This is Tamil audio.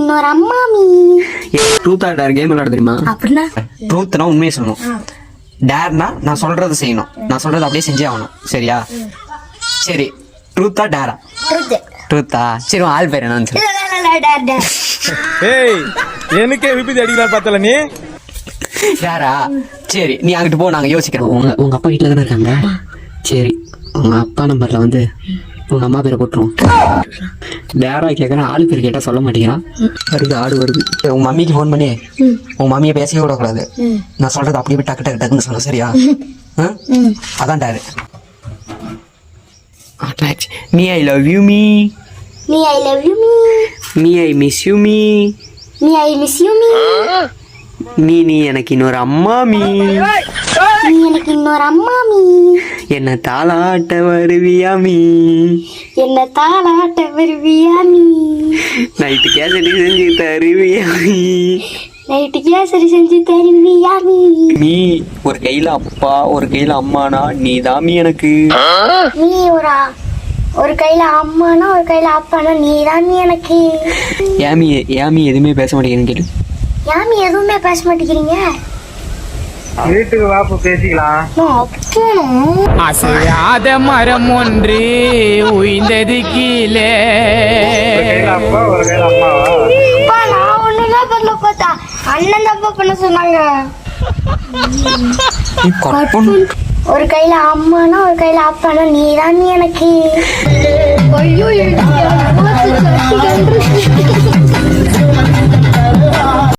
இன்னொரு அம்மாமி. ட்ரூத் ஆர் டேர் கேம் விளையாட தெரியுமா? அப்படின்னா ட்ரூத்னா உண்மையை சொல்லணும், டேர்னா நான் சொல்றது செய்யணும், நான் சொல்றது அப்படியே செஞ்சே ஆகணும். சரியா? சரி, ட்ரூத்தா டேரா? ட்ரூத்தா? சரி, உன் ஆள் பேர் என்னன்னு சொல்லு. ஏய், எனக்கே விபத்து அடிக்கலாம் பார்த்தல நீ. டேரா? சரி, நீ அங்கிட்டு போ, நாங்க யோசிக்கிறோம். உங்க அப்பா வீட்டுல தானே இருக்காங்க? சரி, உங்க அப்பா நம்பர்ல வந்து உங்க அம்மா பேரை போட்டுருவோம். டேரா கேட்கறேன், ஆள் பேர் கேட்டா சொல்ல மாட்டேங்கிறான். வருது, ஆடு வருது. உங்க மம்மிக்கு ஃபோன் பண்ணி உங்க மம்மியை பேசவே விடக்கூடாது, நான் சொல்றது அப்படியே டக்கு டக்கு டக்குன்னு சொல்லணும். சரியா? அதான் டேரு. மீ ஐ லவ் யூ மீ. மீ ஐ லவ் யூ மீ. மீ ஐ மிஸ் யூ மீ. மீ ஐ மிஸ் யூ மீ. நீ எனக்கு இன்னொரு அம்மா மீ. நீ எனக்கு இன்னொரு அம்மாமி. என்ன தாளாட்ட வருவியா மீ? என்ன தாளாட்ட வருவியா மீ? நைட்டு கேசரி செஞ்சு தருவியா மீ? நைட்டு கேசரி செஞ்சு தருவியா மீ? நீ ஒரு கையில அப்பா ஒரு கையில அம்மானா நீ தான் மீ எனக்கு. நீ ஒரு கையில அம்மானா ஒரு கையில அப்பானா நீ தான் மீ எனக்கு. ஏமி எதுவுமே பேச மாட்டேங்கிறேன்னு கேட்டு. யாமி எதுவுமே பேச மாட்டேங்கிறீங்க? வீட்டுக்கு வாப்பு பேசிக்கலாம். அசையாத மரம் ஒன்று உயிர்ந்தது கீழே. அப்பா ஒரு கையில அம்மாவா? நான் ஒண்ணுதான் பண்ணல, பார்த்தா அண்ணன் தப்பா பண்ண சொன்னாங்க. ஒரு கையில அம்மானா ஒரு கையில அப்பானா நீ தான் மீ எனக்கு. ஐயோ